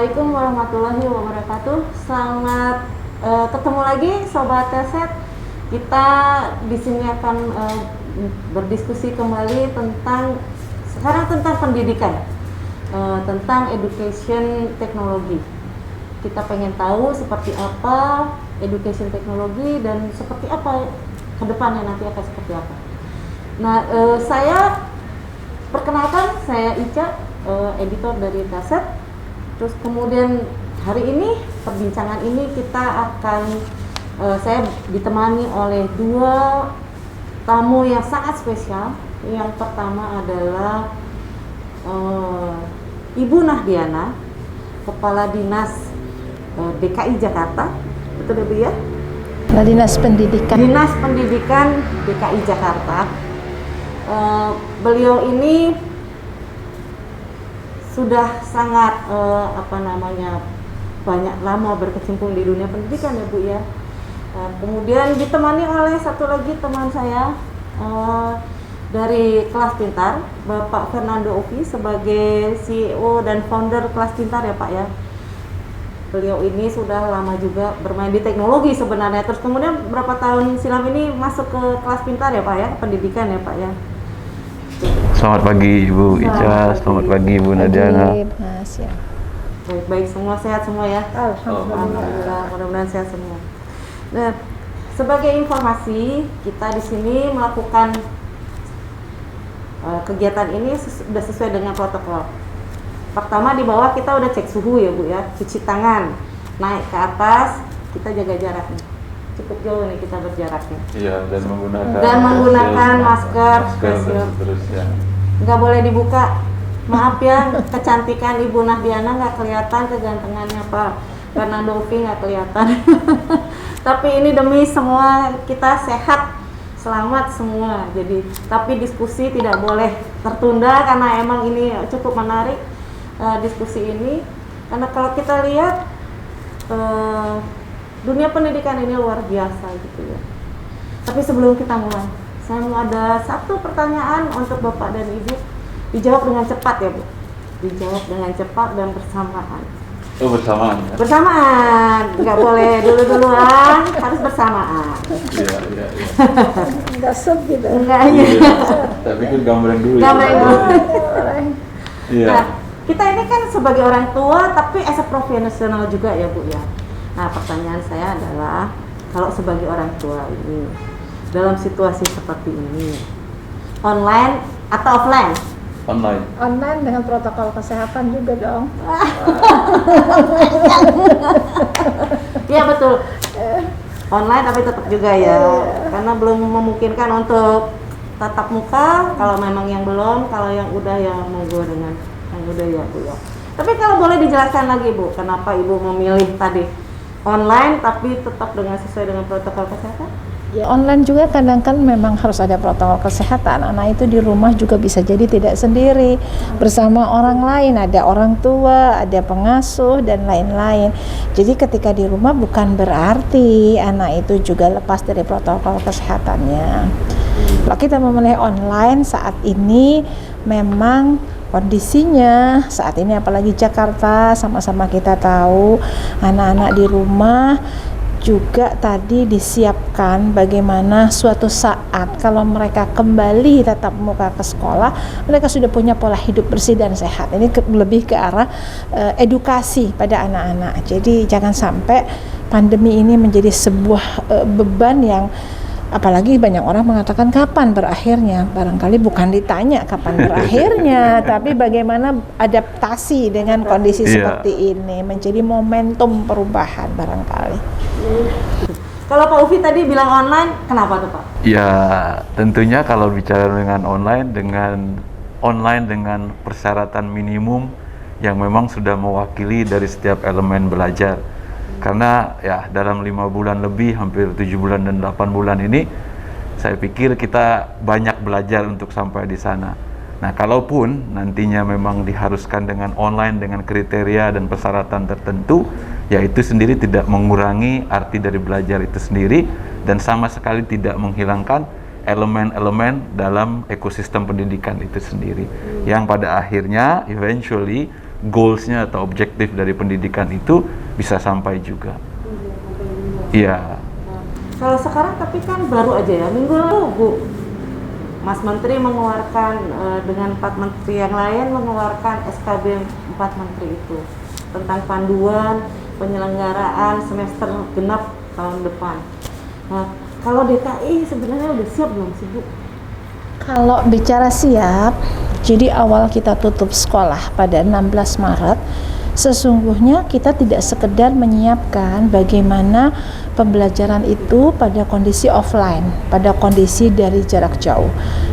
Assalamualaikum warahmatullahi wabarakatuh. Selamat ketemu lagi Sobat Teset. Kita di sini akan berdiskusi kembali tentang pendidikan, tentang education teknologi. Kita pengen tahu seperti apa education teknologi dan seperti apa ke depannya nanti akan seperti apa. Nah, saya perkenalkan, saya Ica, editor dari Teset. Terus kemudian hari ini perbincangan ini kita akan saya ditemani oleh dua tamu yang sangat spesial. Yang pertama adalah Ibu Nahdiana, Kepala Dinas DKI Jakarta, betul ya Bu ya? Dinas Pendidikan. Dinas Pendidikan DKI Jakarta. Beliau ini sudah sangat banyak lama berkecimpung di dunia pendidikan ya Bu ya. Kemudian ditemani oleh satu lagi teman saya dari Kelas Pintar, Bapak Fernando Ovi, sebagai CEO dan founder Kelas Pintar ya Pak ya. Beliau ini sudah lama juga bermain di teknologi sebenarnya. Terus kemudian berapa tahun silam ini masuk ke Kelas Pintar ya Pak ya, pendidikan ya Pak ya. Selamat pagi Ibu Ica, selamat pagi Ibu Nahdiana. Mas, ya. Baik, semua sehat semua ya. Alhamdulillah. Mudah-mudahan sehat semua. Nah, sebagai informasi, kita di sini melakukan kegiatan ini sudah sesuai dengan protokol. Pertama, di bawah kita udah cek suhu ya Bu ya, cuci tangan. Naik ke atas, kita jaga jarak nih. Cukup jauh nih kita berjaraknya. Iya, dan menggunakan masker seterusnya. Nggak boleh dibuka. Maaf ya, kecantikan Ibu Nahdiana nggak kelihatan, kegantengannya Pak Fernando Ovi nggak kelihatan. Tapi ini demi semua kita sehat, selamat semua. Jadi, tapi diskusi tidak boleh tertunda karena emang ini cukup menarik diskusi ini. Karena kalau kita lihat dunia pendidikan ini luar biasa gitu ya. Tapi sebelum kita mulai, saya mau ada satu pertanyaan untuk Bapak dan Ibu. Dijawab dengan cepat ya Bu. Dijawab dengan cepat dan bersamaan. Oh, bersamaan ya? Bersamaan, nggak boleh dulu-duluan, harus bersamaan. Iya. Enggak sub gitu. Enggak ya. Tapi kan gambaran dulu Gambaran ya. dulu. Iya. Nah, kita ini kan sebagai orang tua, tapi as a profesional juga ya Bu ya. Nah, pertanyaan saya adalah, kalau sebagai orang tua ini, dalam situasi seperti ini, online atau offline? Online dengan protokol kesehatan juga dong. Iya betul. Online tapi tetap juga ya, karena belum memungkinkan untuk tatap muka. Kalau memang yang belum, kalau yang udah ya monggo dengan yang udah ya Bu ya. Tapi kalau boleh dijelaskan lagi Bu, kenapa Ibu memilih tadi online tapi tetap sesuai dengan protokol kesehatan? Ya, online juga kadang kan memang harus ada protokol kesehatan. Anak itu di rumah juga bisa jadi tidak sendiri, bersama orang lain, ada orang tua, ada pengasuh dan lain-lain. Jadi ketika di rumah bukan berarti anak itu juga lepas dari protokol kesehatannya. Kalau kita memilih online saat ini, memang kondisinya saat ini apalagi Jakarta, sama-sama kita tahu anak-anak di rumah juga tadi disiapkan bagaimana suatu saat kalau mereka kembali tatap muka ke sekolah, mereka sudah punya pola hidup bersih dan sehat. Ini lebih ke arah edukasi pada anak-anak. Jadi jangan sampai pandemi ini menjadi sebuah beban yang, apalagi banyak orang mengatakan kapan berakhirnya. Barangkali bukan ditanya kapan berakhirnya, tapi bagaimana adaptasi dengan kondisi seperti ini menjadi momentum perubahan barangkali. Kalau Pak Ufi tadi bilang online, kenapa tuh Pak? Ya, tentunya kalau bicara dengan online dengan persyaratan minimum yang memang sudah mewakili dari setiap elemen belajar. Karena ya dalam 5 bulan lebih, hampir 7 bulan dan 8 bulan ini, saya pikir kita banyak belajar untuk sampai di sana. Nah, kalaupun nantinya memang diharuskan dengan online dengan kriteria dan persyaratan tertentu, ya itu sendiri tidak mengurangi arti dari belajar itu sendiri dan sama sekali tidak menghilangkan elemen-elemen dalam ekosistem pendidikan itu sendiri. Yang pada akhirnya eventually goalsnya atau objektif dari pendidikan itu bisa sampai juga. Iya. Kalau sekarang tapi kan baru aja ya, minggu lalu Bu, Mas Menteri mengeluarkan dengan 4 menteri yang lain mengeluarkan SKB 4 menteri itu tentang panduan penyelenggaraan semester genap tahun depan. Nah, kalau DKI sebenarnya udah siap belum sih Bu? Kalau bicara siap, jadi awal kita tutup sekolah pada 16 Maret, sesungguhnya kita tidak sekedar menyiapkan bagaimana pembelajaran itu pada kondisi offline, pada kondisi dari jarak jauh.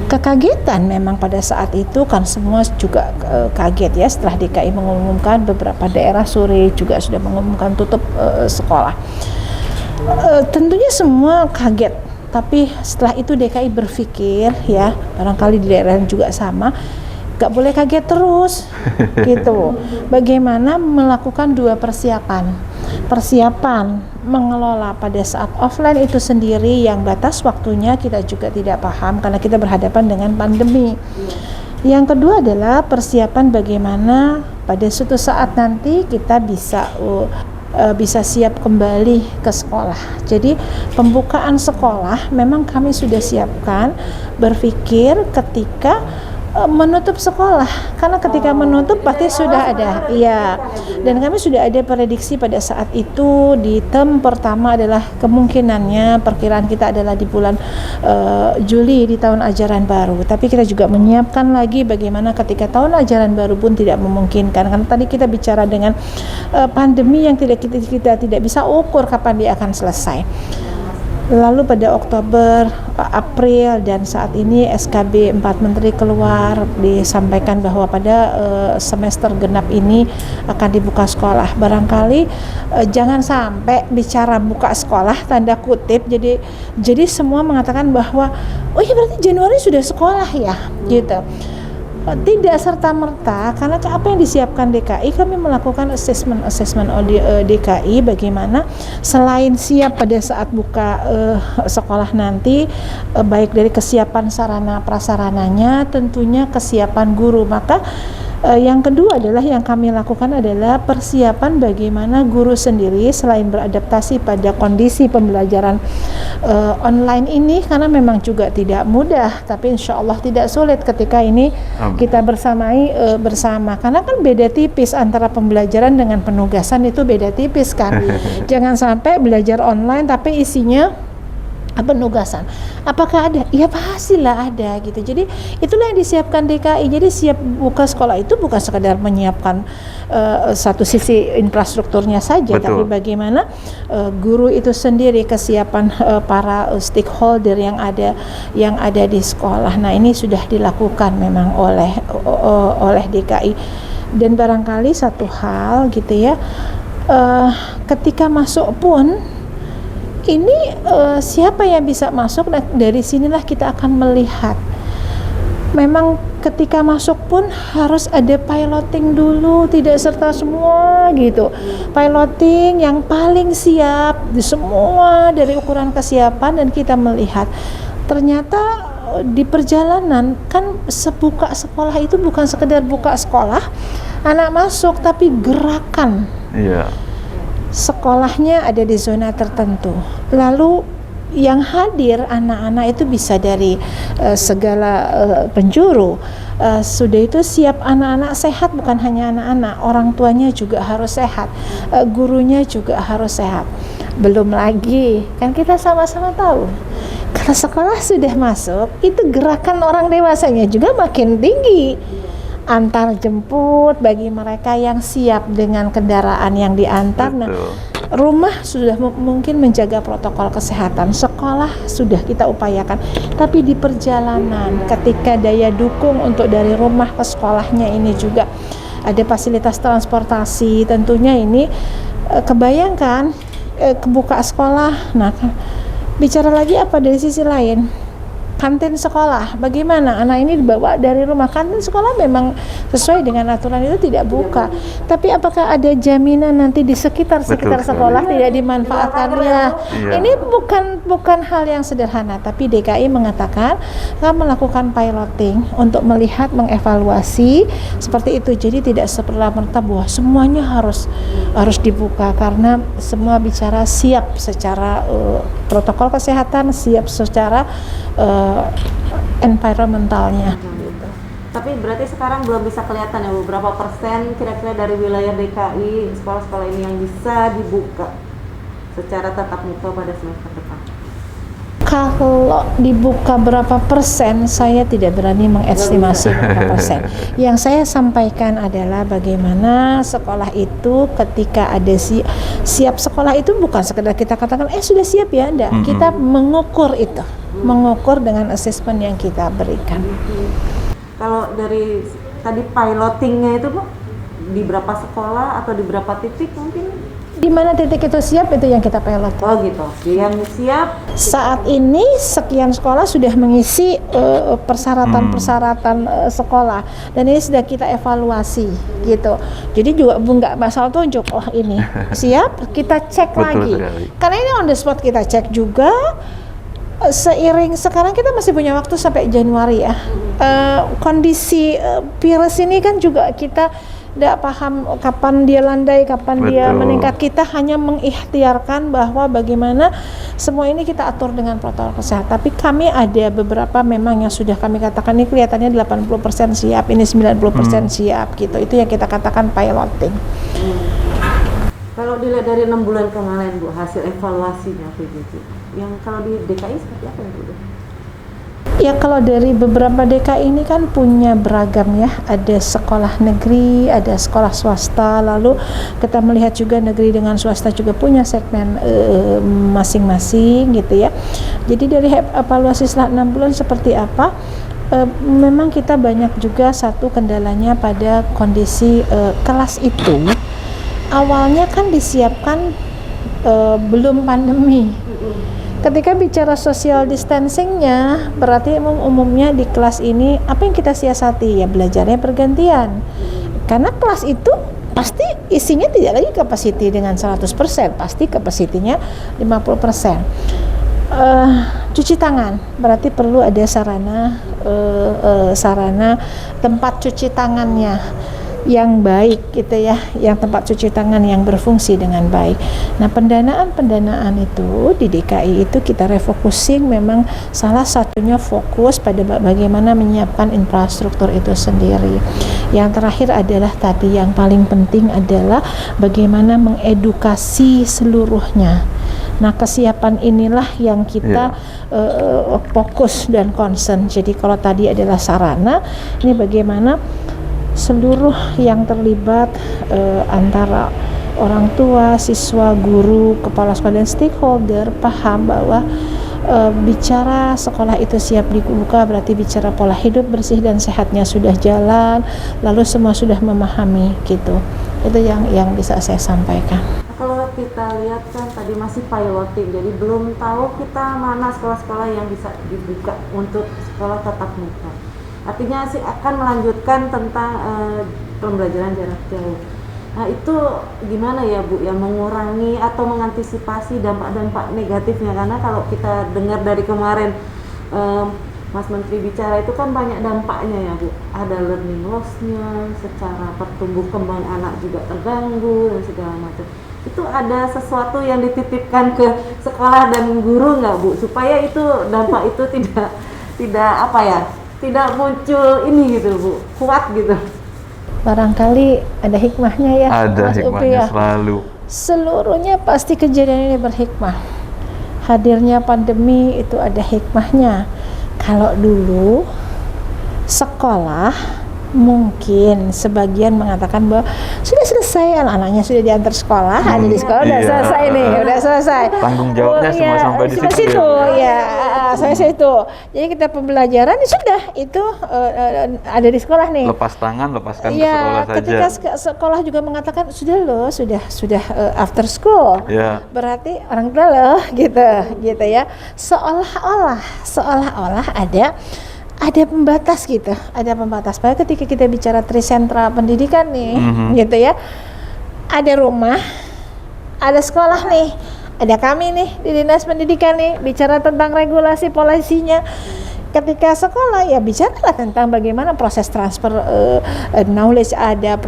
Kekagetan memang pada saat itu kan semua juga kaget ya, setelah DKI mengumumkan, beberapa daerah sore juga sudah mengumumkan tutup sekolah. Tentunya semua kaget, tapi setelah itu DKI berpikir ya, barangkali di daerah juga sama, gak boleh kaget terus gitu. Bagaimana melakukan dua persiapan mengelola pada saat offline itu sendiri yang batas waktunya kita juga tidak paham karena kita berhadapan dengan pandemi. Yang kedua adalah persiapan bagaimana pada suatu saat nanti kita bisa siap kembali ke sekolah. Jadi pembukaan sekolah memang kami sudah siapkan, berpikir ketika menutup sekolah, karena ketika menutup pasti sudah ada, iya. Dan kami sudah ada prediksi pada saat itu di term pertama adalah kemungkinannya perkiraan kita adalah di bulan Juli di tahun ajaran baru. Tapi kita juga menyiapkan lagi bagaimana ketika tahun ajaran baru pun tidak memungkinkan, karena tadi kita bicara dengan pandemi yang kita tidak bisa ukur kapan dia akan selesai. Lalu pada Oktober, April, dan saat ini SKB 4 Menteri keluar, disampaikan bahwa pada semester genap ini akan dibuka sekolah. Barangkali jangan sampai bicara buka sekolah tanda kutip, jadi semua mengatakan bahwa oh iya berarti Januari sudah sekolah ya gitu. Tidak serta-merta, karena apa yang disiapkan DKI, kami melakukan assessment DKI bagaimana selain siap pada saat buka sekolah nanti, baik dari kesiapan sarana prasarananya, tentunya kesiapan guru. Maka yang kedua adalah yang kami lakukan adalah persiapan bagaimana guru sendiri selain beradaptasi pada kondisi pembelajaran online ini, karena memang juga tidak mudah, tapi insya Allah tidak sulit ketika ini kita bersama, karena kan beda tipis antara pembelajaran dengan penugasan, itu beda tipis kan. Jangan sampai belajar online tapi isinya penugasan. Apakah ada? Ya pastilah ada gitu. Jadi itulah yang disiapkan DKI. Jadi siap buka sekolah itu bukan sekadar menyiapkan satu sisi infrastrukturnya saja, tapi bagaimana guru itu sendiri, kesiapan para stakeholder yang ada di sekolah. Nah, ini sudah dilakukan memang oleh DKI. Dan barangkali satu hal gitu ya, ketika masuk pun ini siapa yang bisa masuk, dan dari sinilah kita akan melihat. Memang ketika masuk pun harus ada piloting dulu, tidak serta semua gitu. Piloting yang paling siap di semua dari ukuran kesiapan, dan kita melihat ternyata di perjalanan kan sebuka sekolah itu bukan sekedar buka sekolah, anak masuk, tapi gerakan. Iya. Sekolahnya ada di zona tertentu. Lalu yang hadir anak-anak itu bisa dari segala penjuru. Sudah itu siap anak-anak sehat, bukan hanya anak-anak, orang tuanya juga harus sehat, gurunya juga harus sehat. Belum lagi, kan kita sama-sama tahu, kalau sekolah sudah masuk, itu gerakan orang dewasanya juga makin tinggi. Antar jemput bagi mereka yang siap dengan kendaraan yang diantar. Nah, rumah sudah mungkin menjaga protokol kesehatan, sekolah sudah kita upayakan, tapi di perjalanan ketika daya dukung untuk dari rumah ke sekolahnya ini juga ada fasilitas transportasi, tentunya ini kebayangkan kebuka sekolah. Nah, bicara lagi apa dari sisi lain, kantin sekolah, bagaimana anak ini dibawa dari rumah. Kantin sekolah memang sesuai dengan aturan itu tidak buka, tapi apakah ada jaminan nanti di sekitar Betul sekolah sekali. tidak dimanfaatkannya? Iya. Ini bukan hal yang sederhana, tapi DKI mengatakan akan melakukan piloting untuk melihat, mengevaluasi seperti itu. Jadi tidak serta-merta bahwa semuanya harus dibuka, karena semua bicara siap secara protokol kesehatan, siap secara environmentalnya. Gitu. Tapi berarti sekarang belum bisa kelihatan ya Bu, berapa persen kira-kira dari wilayah DKI sekolah-sekolah ini yang bisa dibuka secara tatap muka pada semester depan? Kalau dibuka berapa persen, saya tidak berani mengestimasi berapa persen. Yang saya sampaikan adalah bagaimana sekolah itu ketika ada siap sekolah itu bukan sekedar kita katakan sudah siap ya, enggak. Kita mengukur itu, mengukur dengan asesmen yang kita berikan. Kalau dari tadi pilotingnya itu Bu, di berapa sekolah atau di berapa titik mungkin? Di mana titik itu siap, itu yang kita pilot. Oh gitu, yang siap Saat ini sekian sekolah sudah mengisi persyaratan sekolah, dan ini sudah kita evaluasi gitu. Jadi juga nggak masalah tunjuk, oh ini siap, kita cek Betul lagi. sekali. Karena ini on the spot kita cek juga. Seiring sekarang kita masih punya waktu sampai Januari ya. Kondisi virus ini kan juga kita tidak paham kapan dia landai, kapan dia Betul. meningkat. Kita hanya mengikhtiarkan bahwa bagaimana semua ini kita atur dengan protokol kesehatan. Tapi kami ada beberapa memang yang sudah kami katakan ini kelihatannya 80% siap, ini 90% siap gitu. Itu yang kita katakan piloting. Kalau dilihat dari 6 bulan kemarin Bu, hasil evaluasinya PJJ, yang kalau di DKI seperti apa Bu? Ya kalau dari beberapa DKI ini kan punya beragam ya, ada sekolah negeri, ada sekolah swasta, lalu kita melihat juga negeri dengan swasta juga punya segmen masing-masing gitu ya. Jadi dari evaluasi setelah 6 bulan seperti apa, memang kita banyak juga satu kendalanya pada kondisi kelas itu. Awalnya kan disiapkan belum pandemi. Ketika bicara social distancingnya, berarti umumnya di kelas ini apa yang kita siasati ya, belajarnya bergantian. Karena kelas itu pasti isinya tidak lagi kapasiti dengan 100%, pasti kapasitinya 50%. Cuci tangan, berarti perlu ada sarana tempat cuci tangannya yang baik gitu ya, yang tempat cuci tangan yang berfungsi dengan baik. Nah, pendanaan itu di DKI itu kita refocusing, memang salah satunya fokus pada bagaimana menyiapkan infrastruktur itu sendiri. Yang terakhir adalah tadi yang paling penting adalah bagaimana mengedukasi seluruhnya. Nah, kesiapan inilah yang kita fokus dan concern. Jadi kalau tadi adalah sarana, ini bagaimana seluruh yang terlibat antara orang tua, siswa, guru, kepala sekolah dan stakeholder paham bahwa bicara sekolah itu siap dibuka berarti bicara pola hidup bersih dan sehatnya sudah jalan, lalu semua sudah memahami gitu. Itu yang bisa saya sampaikan. Kalau kita lihat kan tadi masih piloting, jadi belum tahu kita mana sekolah-sekolah yang bisa dibuka untuk sekolah tatap muka. Artinya sih akan melanjutkan tentang pembelajaran jarak jauh. Nah itu gimana ya Bu, yang mengurangi atau mengantisipasi dampak-dampak negatifnya, karena kalau kita dengar dari kemarin Mas Menteri bicara itu kan banyak dampaknya ya Bu, ada learning loss-nya, secara pertumbuh kembang anak juga terganggu dan segala macam. Itu ada sesuatu yang dititipkan ke sekolah dan guru nggak Bu, supaya itu dampak itu tidak apa ya, tidak muncul ini gitu Bu, kuat gitu. Barangkali ada hikmahnya ya. Ada Mas Upi hikmahnya ya. selalu. Seluruhnya pasti kejadian ini berhikmah. Hadirnya pandemi itu ada hikmahnya. Kalau dulu sekolah mungkin sebagian mengatakan bahwa sudah selesai selesai, anak-anaknya sudah diantar sekolah, ada di sekolah udah Iya. selesai nih, udah selesai. Tanggung jawabnya semua sampai di situ situ ya, ya, saya situ. Jadi kita pembelajaran ya sudah itu ada di sekolah nih. lepas tangan, lepaskan ke Ya, sekolah saja. ketika sekolah juga mengatakan sudah loh, sudah after school. Ya. Berarti orang tua loh, gitu ya. Seolah-olah ada pembatas gitu, ada pembatas. Padahal ketika kita bicara trisentra pendidikan nih, gitu ya, ada rumah, ada sekolah nih, ada kami nih di dinas pendidikan nih, bicara tentang regulasi polisinya. Ketika sekolah ya bicaralah tentang bagaimana proses transfer knowledge, ada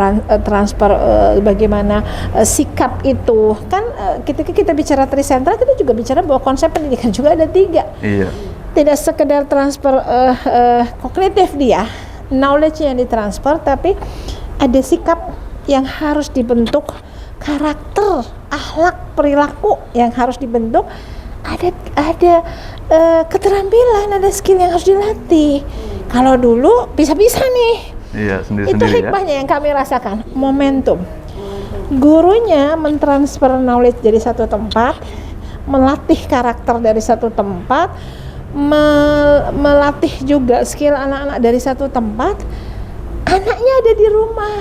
transfer bagaimana sikap itu kan. Ketika kita bicara trisentra, kita juga bicara bahwa konsep pendidikan juga ada 3. Iya. Tidak sekedar transfer kognitif dia, knowledge yang ditransfer, tapi ada sikap yang harus dibentuk, karakter, akhlak, perilaku yang harus dibentuk, ada keterampilan, ada skill yang harus dilatih. Kalau dulu bisa-bisa nih. Iya, Itu sendiri-sendiri ya. hikmahnya yang kami rasakan, momentum. Gurunya mentransfer knowledge dari satu tempat, melatih karakter dari satu tempat, melatih juga skill anak-anak dari satu tempat. Anaknya ada di rumah,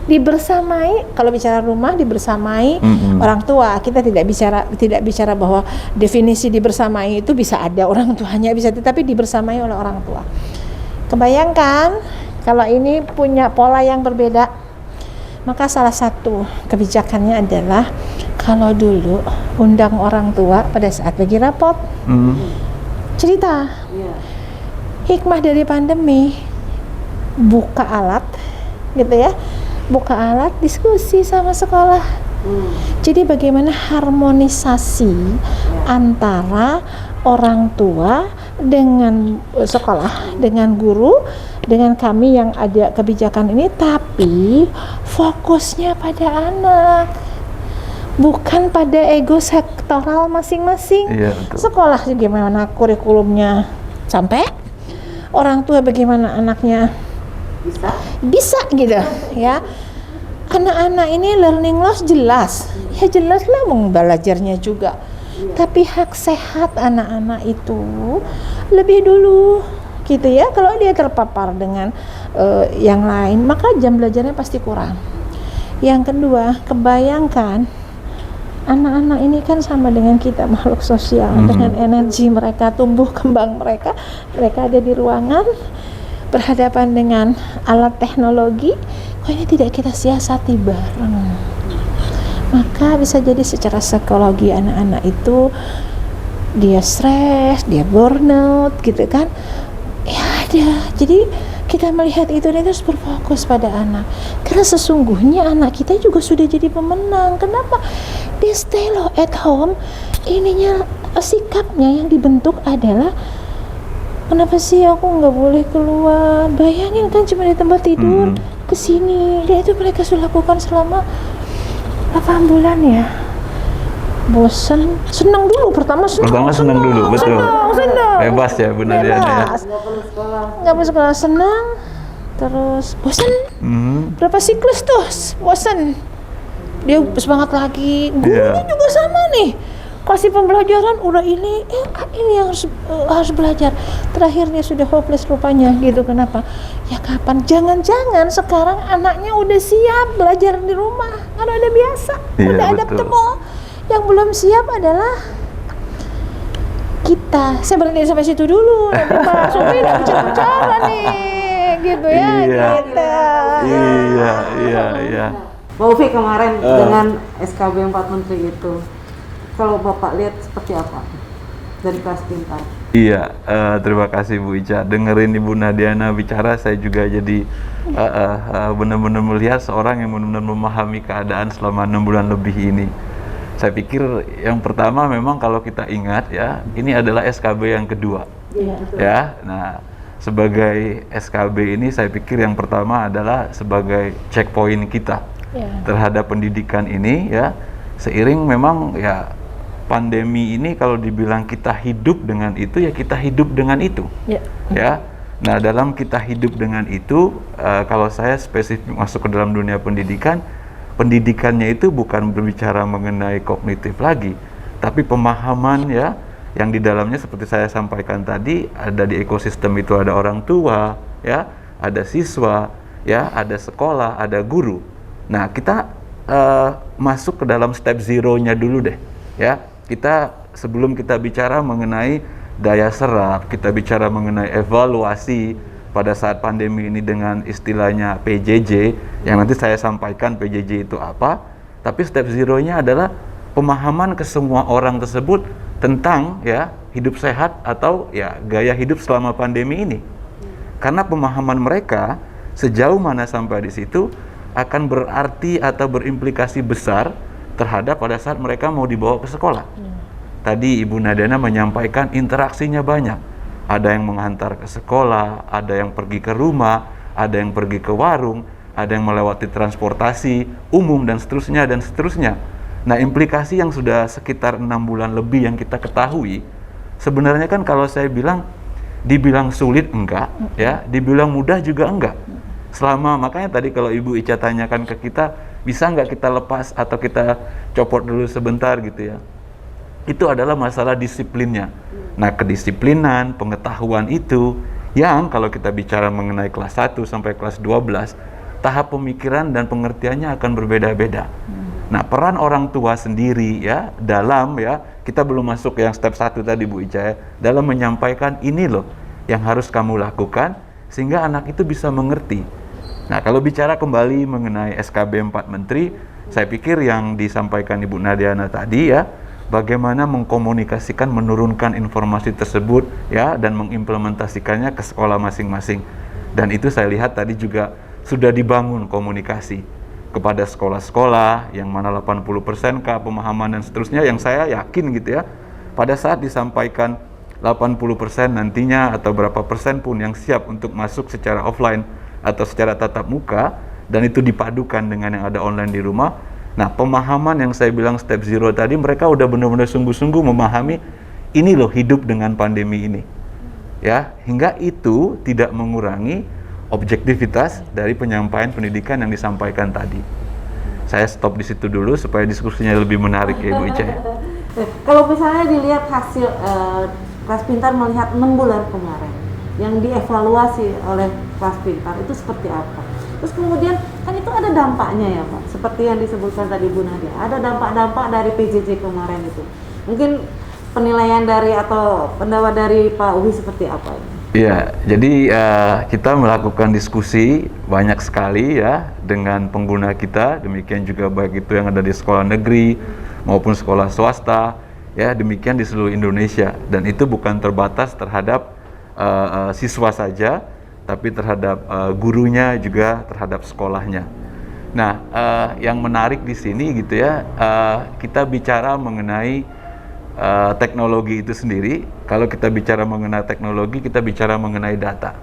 dibersamai. Kalau bicara rumah, dibersamai orang tua. Kita tidak bicara bahwa definisi dibersamai itu bisa ada orang tuanya, bisa, tetapi dibersamai oleh orang tua. Kebayangkan kalau ini punya pola yang berbeda, maka salah satu kebijakannya adalah kalau dulu undang orang tua pada saat lagi rapot, cerita. Hikmah dari pandemi, buka alat, gitu ya, buka alat, diskusi sama sekolah. Jadi bagaimana harmonisasi antara orang tua dengan sekolah, dengan guru, dengan kami yang ada kebijakan ini, tapi fokusnya pada anak, bukan pada ego sektoral masing-masing. Iya, betul. Sekolah gimana kurikulumnya sampai, orang tua bagaimana anaknya bisa gitu ya. Anak-anak ini learning loss jelas lah mau belajarnya juga, tapi hak sehat anak-anak itu lebih dulu gitu ya. Kalau dia terpapar dengan yang lain, maka jam belajarnya pasti kurang. Yang kedua, kebayangkan anak-anak ini kan sama dengan kita, makhluk sosial, dengan energi mereka, tumbuh kembang mereka ada di ruangan berhadapan dengan alat teknologi. Kok ini tidak kita siasati bareng, maka bisa jadi secara psikologi anak-anak itu dia stres, dia burnout gitu kan ya ada. Jadi kita melihat itu dan harus berfokus pada anak, karena sesungguhnya anak kita juga sudah jadi pemenang. Kenapa? Dia stay loh at home, ininya sikapnya yang dibentuk adalah kenapa sih aku nggak boleh keluar? Bayangin kan cuma di tempat tidur, kesini. Dan itu mereka sudah lakukan selama 8 bulan ya. Bosan, senang dulu pertama senang dulu, betul. senang. Bebas ya Bu Nadia ya. Nggak perlu sekolah, senang, terus bosan. Berapa siklus tuh bosan, dia semangat lagi. Gurunya juga sama nih, kasih pembelajaran udah ini yang harus belajar. Terakhirnya sudah hopeless rupanya gitu. Kenapa? Ya kapan? Jangan-jangan sekarang anaknya udah siap belajar di rumah, karena udah biasa, udah adaptable. Yang belum siap adalah kita. Saya berhenti sampai situ dulu, nanti Pak Sofi udah bicara nih gitu ya. Gitu. Iya. Pak Ufi kemarin dengan SKB 4 Menteri itu, kalau Bapak lihat seperti apa dari Kelas Pintar? Iya, terima kasih Bu Ica. Dengerin Ibu Nadiana bicara, saya juga jadi benar-benar melihat seorang yang benar-benar memahami keadaan selama 6 bulan lebih ini. Saya pikir yang pertama memang kalau kita ingat ya, ini adalah SKB yang kedua. Ya, nah sebagai SKB ini saya pikir yang pertama adalah sebagai checkpoint kita terhadap pendidikan ini ya. Seiring memang ya pandemi ini, kalau dibilang kita hidup dengan itu ya kita hidup dengan itu. Ya, Nah, dalam kita hidup dengan itu, kalau saya spesifik masuk ke dalam dunia pendidikan, pendidikannya itu bukan berbicara mengenai kognitif lagi, tapi pemahaman ya, yang di dalamnya seperti saya sampaikan tadi, ada di ekosistem itu ada orang tua, ya, ada siswa, ya, ada sekolah, ada guru. Nah, kita masuk ke dalam step zero-nya dulu deh, ya. Kita sebelum kita bicara mengenai daya serap, kita bicara mengenai evaluasi pada saat pandemi ini dengan istilahnya PJJ, yang nanti saya sampaikan PJJ itu apa, tapi step zero-nya adalah pemahaman ke semua orang tersebut tentang ya hidup sehat atau ya gaya hidup selama pandemi ini. Karena pemahaman mereka sejauh mana sampai di situ akan berarti atau berimplikasi besar terhadap pada saat mereka mau dibawa ke sekolah. Tadi Ibu Nadiana menyampaikan interaksinya banyak. Ada yang menghantar ke sekolah, ada yang pergi ke rumah, ada yang pergi ke warung, ada yang melewati transportasi umum dan seterusnya dan seterusnya. Nah, implikasi yang sudah sekitar 6 bulan lebih yang kita ketahui, sebenarnya kan kalau saya bilang dibilang sulit enggak, ya, dibilang mudah juga enggak. Makanya tadi kalau Ibu Ica tanyakan ke kita, bisa enggak kita lepas atau kita copot dulu sebentar gitu ya. Itu adalah masalah disiplinnya. Nah, kedisiplinan, pengetahuan itu yang kalau kita bicara mengenai kelas 1 sampai kelas 12, tahap pemikiran dan pengertiannya akan berbeda-beda. Nah, peran orang tua sendiri ya dalam ya, kita belum masuk ke yang step 1 tadi Bu Ica ya, dalam menyampaikan ini loh yang harus kamu lakukan sehingga anak itu bisa mengerti. Nah, kalau bicara kembali mengenai SKB 4 Menteri, saya pikir yang disampaikan Ibu Nadiana tadi ya, bagaimana mengkomunikasikan, menurunkan informasi tersebut ya dan mengimplementasikannya ke sekolah masing-masing. Dan itu saya lihat tadi juga sudah dibangun komunikasi kepada sekolah-sekolah yang mana 80% kah pemahaman dan seterusnya, yang saya yakin gitu ya, pada saat disampaikan 80% nantinya atau berapa persen pun yang siap untuk masuk secara offline atau secara tatap muka dan itu dipadukan dengan yang ada online di rumah. Nah, pemahaman yang saya bilang step zero tadi, mereka udah benar-benar sungguh-sungguh memahami ini loh hidup dengan pandemi ini. Ya, hingga itu tidak mengurangi objektivitas dari penyampaian pendidikan yang disampaikan tadi. Saya stop di situ dulu supaya diskusinya lebih menarik ya Ibu Ica. Kalau misalnya dilihat hasil Kelas Pintar melihat 6 bulan kemarin yang dievaluasi oleh Kelas Pintar itu seperti apa? Terus kemudian kan itu ada dampaknya ya Pak, seperti yang disebutkan tadi Bu Nadia, ada dampak-dampak dari PJJ kemarin itu. Mungkin penilaian dari atau pendapat dari Pak Uwi seperti apa ini? Iya, jadi kita melakukan diskusi banyak sekali ya dengan pengguna kita, demikian juga baik itu yang ada di sekolah negeri maupun sekolah swasta, ya demikian di seluruh Indonesia. Dan itu bukan terbatas terhadap siswa saja, tapi terhadap gurunya juga terhadap sekolahnya. Nah, yang menarik di sini gitu ya, kita bicara mengenai teknologi itu sendiri. Kalau kita bicara mengenai teknologi, kita bicara mengenai data.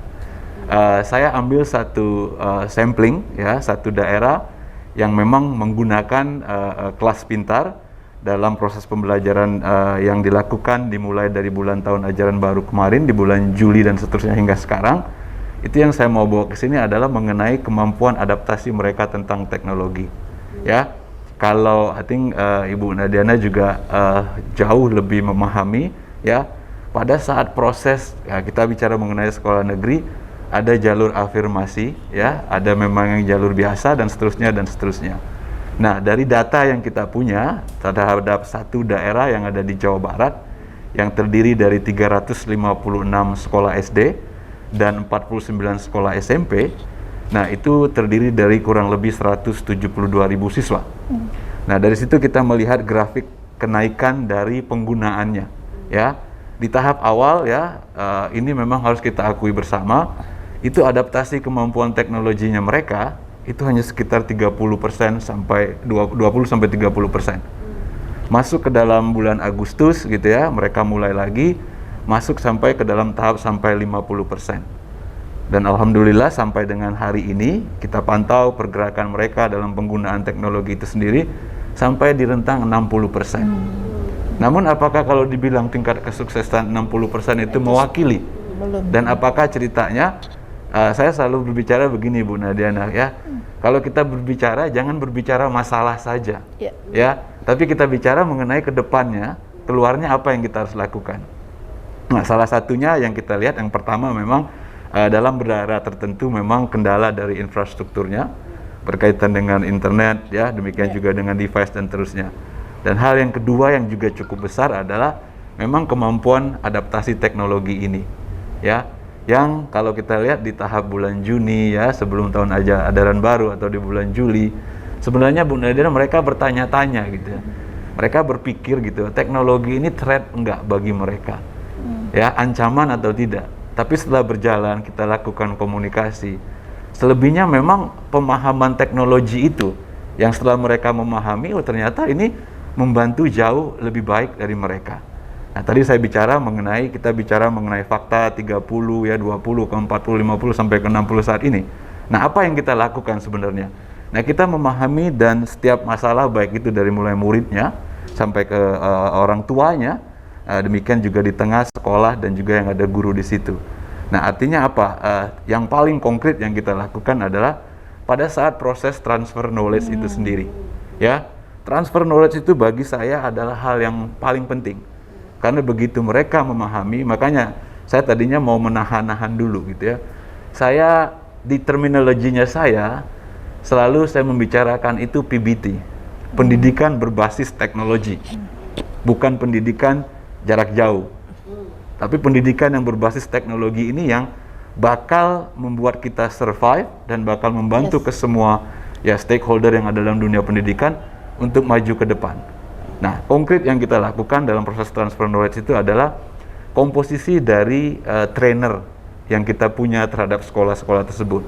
Saya ambil satu sampling ya, satu daerah yang memang menggunakan Kelas Pintar dalam proses pembelajaran yang dilakukan dimulai dari bulan tahun ajaran baru kemarin di bulan Juli dan seterusnya hingga sekarang. Itu yang saya mau bawa ke sini adalah mengenai kemampuan adaptasi mereka tentang teknologi. Ya, kalau I think Ibu Nadiana juga jauh lebih memahami ya, pada saat proses ya, kita bicara mengenai sekolah negeri, ada jalur afirmasi ya, ada memang yang jalur biasa dan seterusnya dan seterusnya. Nah, dari data yang kita punya terhadap satu daerah yang ada di Jawa Barat yang terdiri dari 356 sekolah SD dan 49 sekolah SMP. Nah, itu terdiri dari kurang lebih 172.000 siswa. Nah, dari situ kita melihat grafik kenaikan dari penggunaannya. Ya, di tahap awal ya, ini memang harus kita akui bersama, itu adaptasi kemampuan teknologinya mereka itu hanya sekitar 30% sampai 20 sampai 30%. Masuk ke dalam bulan Agustus gitu ya, mereka mulai lagi masuk sampai ke dalam tahap sampai 50%. Dan alhamdulillah sampai dengan hari ini kita pantau pergerakan mereka dalam penggunaan teknologi itu sendiri sampai di rentang 60%. Namun apakah kalau dibilang tingkat kesuksesan 60% itu mewakili Dan apakah ceritanya? Saya selalu berbicara begini, Bu Nadiana, ya. Kalau kita berbicara, jangan berbicara masalah saja, ya. Tapi kita bicara mengenai kedepannya, keluarnya apa yang kita harus lakukan. Nah, salah satunya yang kita lihat, yang pertama memang dalam daerah tertentu memang kendala dari infrastrukturnya berkaitan dengan internet, ya. Demikian juga dengan device dan terusnya. Dan hal yang kedua yang juga cukup besar adalah memang kemampuan adaptasi teknologi ini, ya. Yang kalau kita lihat di tahap bulan Juni, ya, sebelum tahun ajaran baru atau di bulan Juli, sebenarnya Bu Nadia mereka bertanya-tanya gitu ya. Mereka berpikir gitu, teknologi ini threat enggak bagi mereka, ya, ancaman atau tidak. Tapi setelah berjalan kita lakukan komunikasi, selebihnya memang pemahaman teknologi itu yang setelah mereka memahami, oh ternyata ini membantu jauh lebih baik dari mereka. Nah, tadi saya kita bicara mengenai fakta 30, ya, 20, ke 40, 50, sampai ke 60 saat ini. Nah, apa yang kita lakukan sebenarnya? Nah, kita memahami dan setiap masalah, baik itu dari mulai muridnya, sampai ke orang tuanya, demikian juga di tengah sekolah dan juga yang ada guru di situ. Nah, artinya apa? Yang paling konkret yang kita lakukan adalah pada saat proses transfer knowledge itu sendiri. Ya, transfer knowledge itu bagi saya adalah hal yang paling penting. Karena begitu mereka memahami, makanya saya tadinya mau menahan-nahan dulu gitu ya. Saya di terminologinya saya selalu saya membicarakan itu PBT, pendidikan berbasis teknologi, bukan pendidikan jarak jauh. Tapi pendidikan yang berbasis teknologi ini yang bakal membuat kita survive dan bakal membantu ke semua ya stakeholder yang ada dalam dunia pendidikan untuk maju ke depan. Nah, konkret yang kita lakukan dalam proses transfer knowledge itu adalah komposisi dari trainer yang kita punya terhadap sekolah-sekolah tersebut.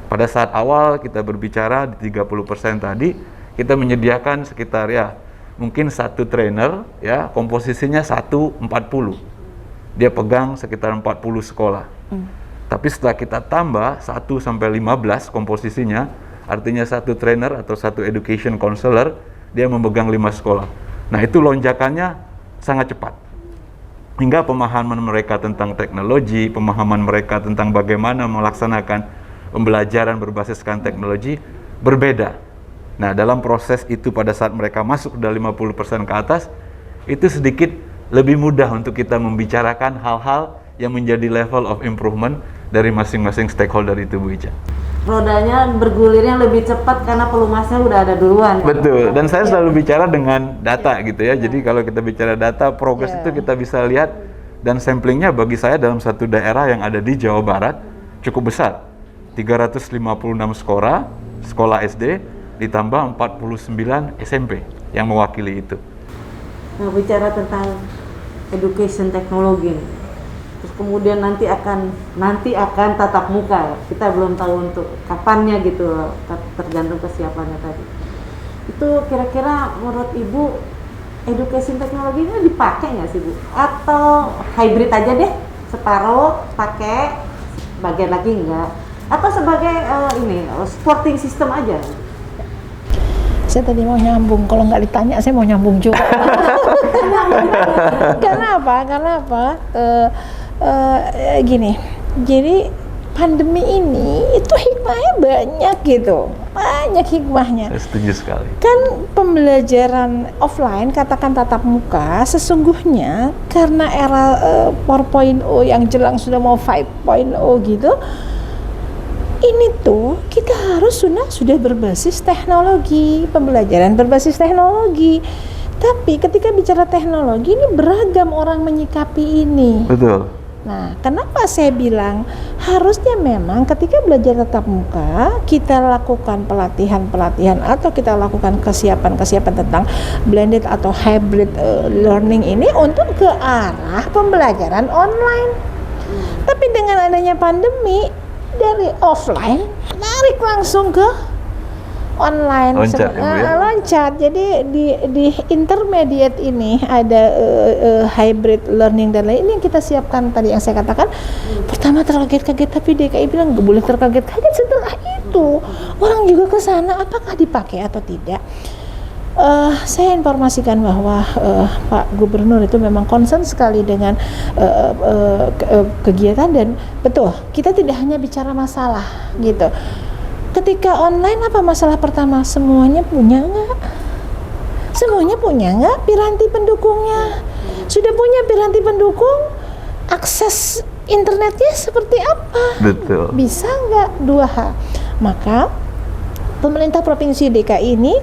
Pada saat awal kita berbicara di 30% tadi, kita menyediakan sekitar ya mungkin satu trainer ya komposisinya 1/40. Dia pegang sekitar 40 sekolah. Tapi setelah kita tambah 1-15 komposisinya, artinya satu trainer atau satu education counselor, dia memegang 5 sekolah. Nah, itu lonjakannya sangat cepat. Hingga pemahaman mereka tentang teknologi, pemahaman mereka tentang bagaimana melaksanakan pembelajaran berbasiskan teknologi berbeda. Nah, dalam proses itu pada saat mereka masuk dari 50% ke atas, itu sedikit lebih mudah untuk kita membicarakan hal-hal yang menjadi level of improvement dari masing-masing stakeholder itu, Bu Ica. Rodanya bergulirnya lebih cepat karena pelumasnya udah ada duluan. Betul, dan saya selalu bicara dengan data gitu ya. Jadi kalau kita bicara data, progres itu kita bisa lihat, dan samplingnya bagi saya dalam satu daerah yang ada di Jawa Barat cukup besar. 356 sekolah SD ditambah 49 SMP yang mewakili itu. Nah, bicara tentang education teknologi, terus kemudian nanti akan tatap muka. Kita belum tahu untuk kapannya gitu, tergantung kesiapannya tadi. Itu kira-kira menurut Ibu education teknologi ini dipakai nggak sih, Bu? Atau hybrid aja deh, separuh pakai, bagian lagi enggak? Atau sebagai supporting system aja? Saya tadi mau nyambung, kalau nggak ditanya saya mau nyambung juga. Karena apa? Gini, jadi pandemi ini itu hikmahnya banyak gitu, banyak hikmahnya. Saya setuju sekali. Kan pembelajaran offline, katakan tatap muka, sesungguhnya karena era 4.0 yang jelang sudah mau 5.0 gitu, ini tuh kita harus sudah berbasis teknologi, pembelajaran berbasis teknologi. Tapi ketika bicara teknologi ini beragam orang menyikapi ini. Betul. Nah, kenapa saya bilang harusnya memang ketika belajar tatap muka kita lakukan pelatihan atau kita lakukan kesiapan tentang blended atau hybrid learning ini untuk ke arah pembelajaran online. Tapi dengan adanya pandemi, dari offline narik langsung ke online, loncat. Jadi di intermediate ini ada hybrid learning dan lain. Ini yang kita siapkan tadi yang saya katakan. Pertama terkaget-kaget, tapi DKI bilang nggak boleh terkaget-kaget. Setelah itu orang juga ke sana, apakah dipakai atau tidak? Saya informasikan bahwa Pak Gubernur itu memang concern sekali dengan kegiatan, dan betul kita tidak hanya bicara masalah gitu. Ketika online, apa masalah pertama? Semuanya punya nggak? Semuanya punya nggak piranti pendukungnya? Sudah punya piranti pendukung? Akses internetnya seperti apa? Betul. Bisa nggak? 2 hal. Maka pemerintah Provinsi DKI ini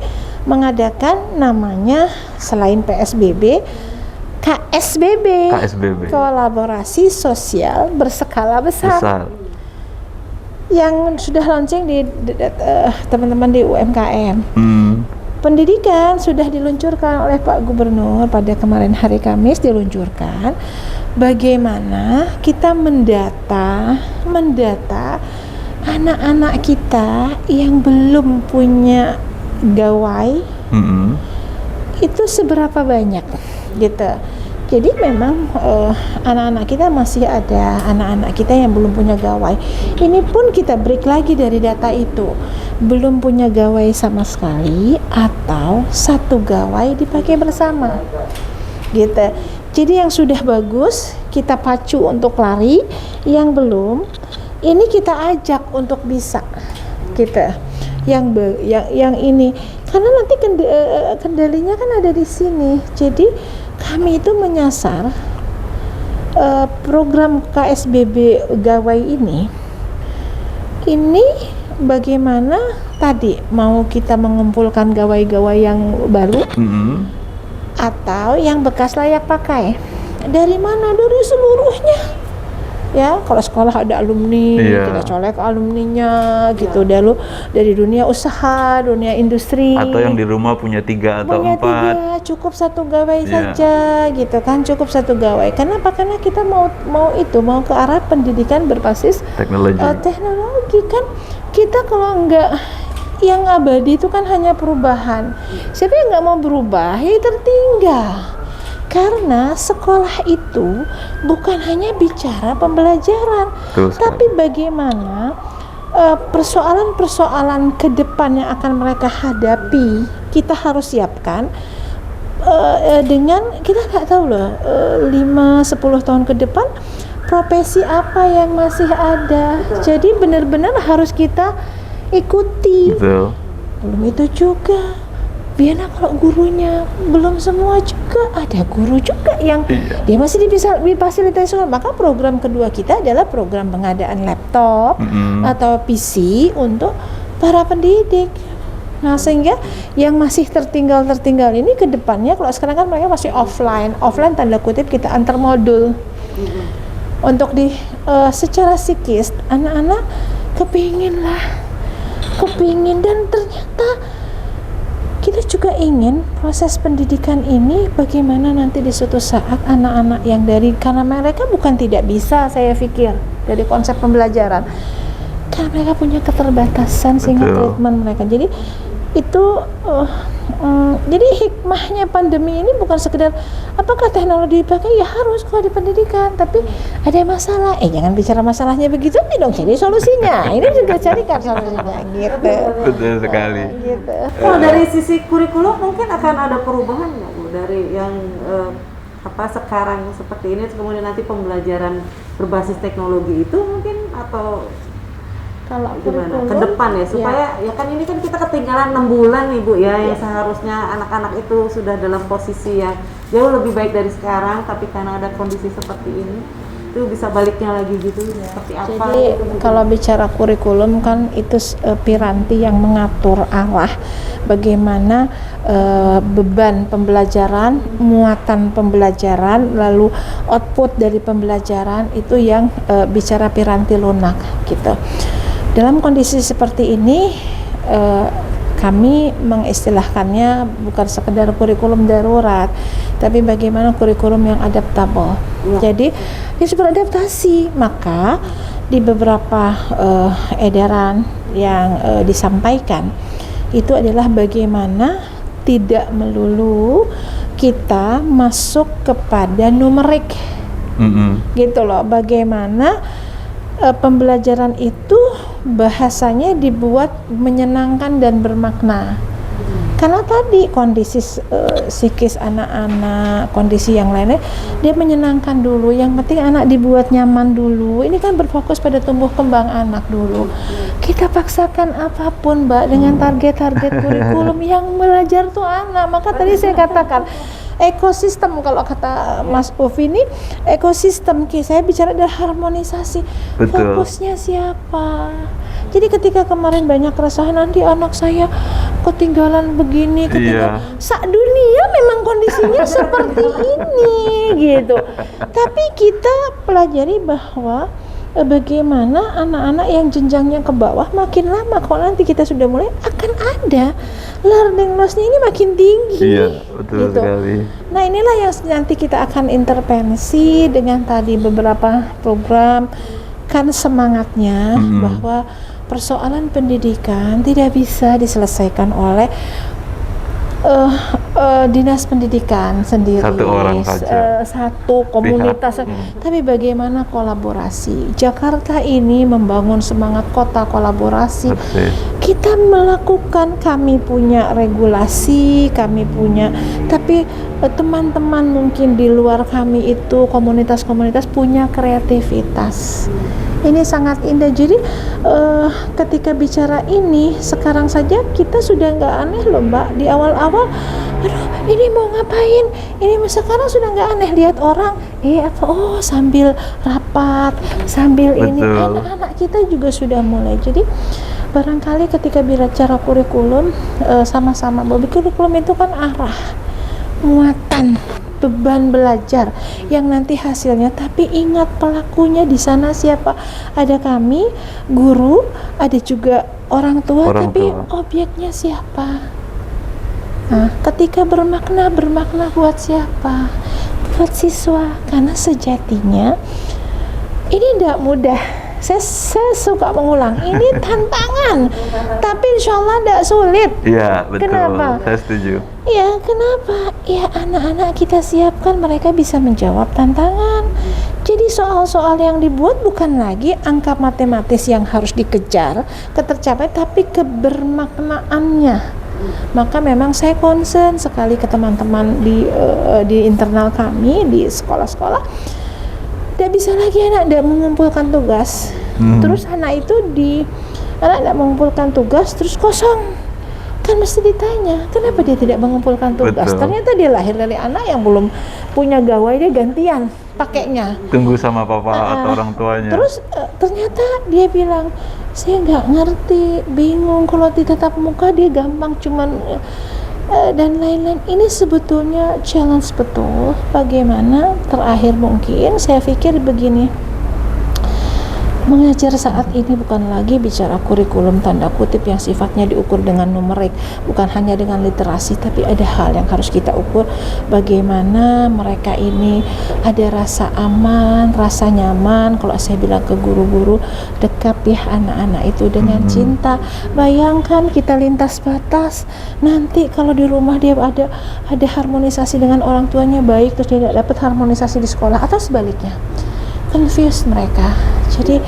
mengadakan namanya selain PSBB, KSBB, kolaborasi sosial berskala besar. Yang sudah launching di teman-teman di UMKM. Pendidikan sudah diluncurkan oleh Pak Gubernur pada kemarin hari Kamis, diluncurkan bagaimana kita mendata anak-anak kita yang belum punya gawai itu seberapa banyak gitu. Jadi memang anak-anak kita masih ada anak-anak kita yang belum punya gawai. Ini pun kita break lagi dari data itu, belum punya gawai sama sekali atau 1 gawai dipakai bersama gitu. Jadi yang sudah bagus kita pacu untuk lari, yang belum ini kita ajak untuk bisa gitu. Yang ini karena nanti kendalinya kan ada di sini. Jadi kami itu menyasar program KSBB gawai ini bagaimana tadi mau kita mengumpulkan gawai-gawai yang baru atau yang bekas layak pakai. Dari mana? Dari seluruhnya. Ya, kalau sekolah ada alumni, kita colek alumninya gitu. Dari dunia usaha, dunia industri. Atau yang di rumah punya 3 atau 4. Cukup 1 gawai saja gitu kan, cukup 1 gawai. Kenapa? Karena kita mau ke arah pendidikan berbasis teknologi kan. Kita kalau enggak, yang abadi itu kan hanya perubahan. Siapa yang nggak mau berubah ya tertinggal. Karena sekolah itu bukan hanya bicara pembelajaran, tapi bagaimana persoalan-persoalan ke depan yang akan mereka hadapi, kita harus siapkan dengan kita nggak tahu loh 5-10 tahun ke depan profesi apa yang masih ada. Jadi benar-benar harus kita ikuti. Belum itu juga. Biarlah kalau gurunya belum semua juga, ada guru juga yang dia masih difasilitasi. Maka program kedua kita adalah program pengadaan laptop atau PC untuk para pendidik. Nah, sehingga yang masih tertinggal ini ke depannya, kalau sekarang kan mereka masih offline tanda kutip kita antar modul. Untuk secara psikis anak-anak kepingin dan ternyata kita juga ingin proses pendidikan ini bagaimana nanti di suatu saat anak-anak yang karena mereka bukan tidak bisa, saya pikir dari konsep pembelajaran, karena mereka punya keterbatasan sehingga treatment mereka. Jadi itu jadi hikmahnya pandemi ini bukan sekedar apakah teknologi dipakai, ya harus kalau di pendidikan, tapi ada masalah, jangan bicara masalahnya begitu dong, jadi solusinya ini juga carikan solusinya gitu. Betul sekali. Gitu. Kalau dari sisi kurikulum mungkin akan ada perubahan nggak Bu dari yang sekarang seperti ini, kemudian nanti pembelajaran berbasis teknologi itu mungkin, atau kalau gimana ke depan ya, supaya ya kan ini kan kita ketinggalan 6 bulan nih Bu ya, yang seharusnya anak-anak itu sudah dalam posisi yang jauh lebih baik dari sekarang, tapi karena ada kondisi seperti ini itu bisa baliknya lagi gitu, seperti apa? Jadi kalau bicara kurikulum kan itu piranti yang mengatur arah bagaimana beban pembelajaran, muatan pembelajaran, lalu output dari pembelajaran itu yang bicara piranti lunak gitu. Dalam kondisi seperti ini kami mengistilahkannya bukan sekedar kurikulum darurat, tapi bagaimana kurikulum yang adaptable. Jadi dia beradaptasi. Maka di beberapa edaran yang disampaikan itu adalah bagaimana tidak melulu kita masuk kepada numerik, gitu loh. Bagaimana pembelajaran itu bahasanya dibuat menyenangkan dan bermakna. Karena tadi kondisi psikis anak-anak, kondisi yang lainnya, dia menyenangkan dulu. Yang penting anak dibuat nyaman dulu. Ini kan berfokus pada tumbuh kembang anak dulu. Kita paksakan apapun, Mbak, dengan target-target kurikulum yang belajar tuh anak. Maka tadi saya katakan ekosistem, kalau kata Mas Ufi ini ekosistem, saya bicara dari harmonisasi. Betul. Fokusnya siapa? Jadi ketika kemarin banyak keresahan, nanti anak saya ketinggalan begini, ketika dunia memang kondisinya seperti ini gitu. Tapi kita pelajari bahwa bagaimana anak-anak yang jenjangnya ke bawah makin lama, kalau nanti kita sudah mulai akan ada learning loss-nya ini makin tinggi. Iya, betul sekali. Nah, inilah yang nanti kita akan intervensi dengan tadi beberapa program, kan semangatnya bahwa persoalan pendidikan tidak bisa diselesaikan oleh dinas pendidikan sendiri, satu orang saja, satu komunitas, tapi bagaimana kolaborasi. Jakarta ini membangun semangat kota kolaborasi. Kita melakukan, kami punya regulasi, kami punya, tapi teman-teman mungkin di luar kami itu komunitas-komunitas punya kreativitas. Ini sangat indah. Jadi ketika bicara ini sekarang saja kita sudah nggak aneh loh, Mbak. Di awal-awal, aduh ini mau ngapain? Ini sekarang sudah nggak aneh lihat orang, sambil rapat, sambil ini. Anak-anak kita juga sudah mulai. Jadi barangkali ketika bicara kurikulum, sama-sama bahwa kurikulum itu kan arah, muatan, beban belajar yang nanti hasilnya, tapi ingat pelakunya di sana siapa? Ada kami, guru, ada juga orang tua, tapi objeknya siapa? Nah, ketika bermakna buat siapa? Buat siswa, karena sejatinya ini tidak mudah. Saya suka mengulang, ini tantangan, tapi insya Allah tidak sulit. Iya, betul. Kenapa? Saya setuju. Ya, kenapa? Ya, anak-anak kita siapkan, mereka bisa menjawab tantangan. Jadi soal-soal yang dibuat bukan lagi angka matematis yang harus dikejar, ketercapai, tapi kebermaknaannya. Maka memang saya concern sekali ke teman-teman di internal kami, di sekolah-sekolah. Tidak bisa lagi anak tidak mengumpulkan tugas. Terus anak itu anak tidak mengumpulkan tugas terus kosong. Kan mesti ditanya, kenapa dia tidak mengumpulkan tugas? Betul. Ternyata dia lahir dari anak yang belum punya gawai, dia gantian pakainya. Tunggu sama papa atau orang tuanya. Terus ternyata dia bilang, saya nggak ngerti, bingung, kalau di tatap muka dia gampang, cuman dan lain-lain. Ini sebetulnya challenge betul. Bagaimana terakhir mungkin saya pikir begini, mengajar saat ini bukan lagi bicara kurikulum tanda kutip yang sifatnya diukur dengan numerik, bukan hanya dengan literasi, tapi ada hal yang harus kita ukur, bagaimana mereka ini ada rasa aman, rasa nyaman. Kalau saya bilang ke guru-guru, dekat ya anak-anak itu dengan cinta. Bayangkan kita lintas batas, nanti kalau di rumah dia ada harmonisasi dengan orang tuanya baik, terus dia tidak dapat harmonisasi di sekolah, atau sebaliknya, confused mereka. Jadi